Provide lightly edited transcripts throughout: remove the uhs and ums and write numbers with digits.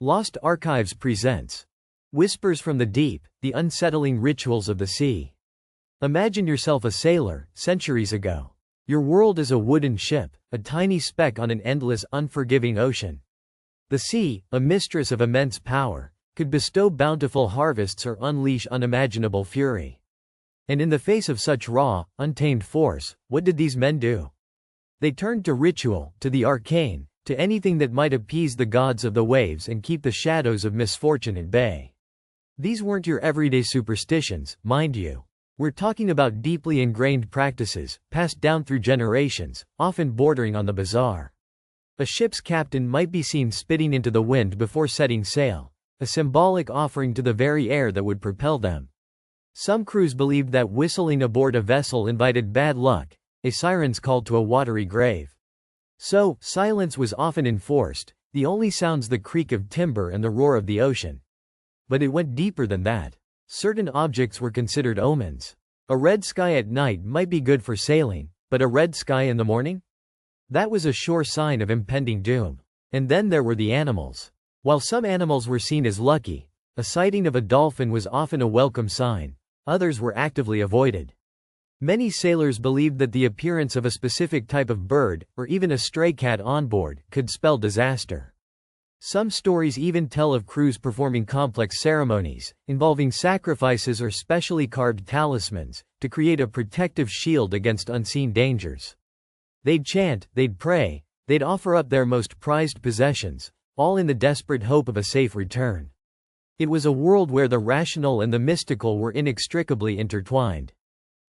Lost Arkyves presents Whispers from the Deep, the Unsettling Rituals of the Sea. Imagine yourself a sailor, centuries ago. Your world is a wooden ship, a tiny speck on an endless, unforgiving ocean. The sea, a mistress of immense power, could bestow bountiful harvests or unleash unimaginable fury. And in the face of such raw, untamed force, what did these men do? They turned to ritual, to the arcane, to anything that might appease the gods of the waves and keep the shadows of misfortune at bay. These weren't your everyday superstitions, mind you. We're talking about deeply ingrained practices, passed down through generations, often bordering on the bizarre. A ship's captain might be seen spitting into the wind before setting sail, a symbolic offering to the very air that would propel them. Some crews believed that whistling aboard a vessel invited bad luck, a siren's call to a watery grave. So, silence was often enforced, the only sounds the creak of timber and the roar of the ocean. But it went deeper than that. Certain objects were considered omens. A red sky at night might be good for sailing, but a red sky in the morning? That was a sure sign of impending doom. And then there were the animals. While some animals were seen as lucky, a sighting of a dolphin was often a welcome sign, others were actively avoided. Many sailors believed that the appearance of a specific type of bird, or even a stray cat on board, could spell disaster. Some stories even tell of crews performing complex ceremonies, involving sacrifices or specially carved talismans, to create a protective shield against unseen dangers. They'd chant, they'd pray, they'd offer up their most prized possessions, all in the desperate hope of a safe return. It was a world where the rational and the mystical were inextricably intertwined.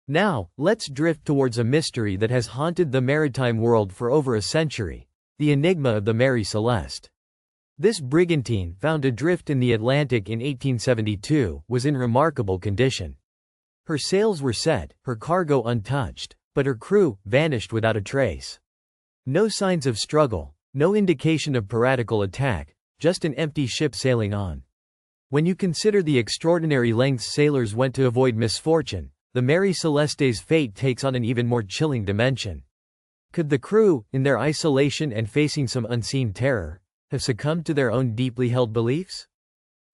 Now, let's drift towards a mystery that has haunted the maritime world for over a century, the enigma of the Mary Celeste. This brigantine, found adrift in the Atlantic in 1872, was in remarkable condition. Her sails were set, her cargo untouched, but her crew vanished without a trace. No signs of struggle, no indication of piratical attack, just an empty ship sailing on. When you consider the extraordinary lengths sailors went to avoid misfortune, the Mary Celeste's fate takes on an even more chilling dimension. Could the crew, in their isolation and facing some unseen terror, have succumbed to their own deeply held beliefs?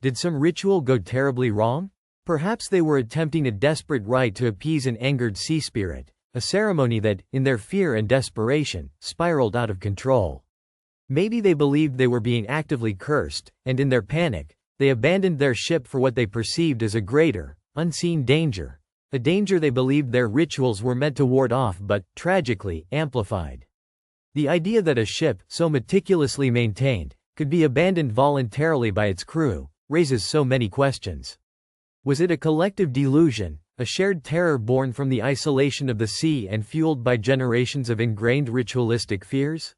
Did some ritual go terribly wrong? Perhaps they were attempting a desperate rite to appease an angered sea spirit, a ceremony that, in their fear and desperation, spiraled out of control. Maybe they believed they were being actively cursed, and in their panic, they abandoned their ship for what they perceived as a greater, unseen danger. A danger they believed their rituals were meant to ward off but, tragically, amplified. The idea that a ship, so meticulously maintained, could be abandoned voluntarily by its crew, raises so many questions. Was it a collective delusion, a shared terror born from the isolation of the sea and fueled by generations of ingrained ritualistic fears?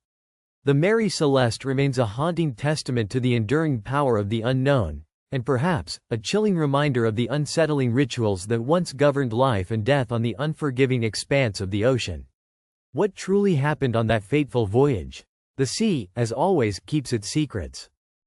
The Mary Celeste remains a haunting testament to the enduring power of the unknown, and perhaps, a chilling reminder of the unsettling rituals that once governed life and death on the unforgiving expanse of the ocean. What truly happened on that fateful voyage? The sea, as always, keeps its secrets.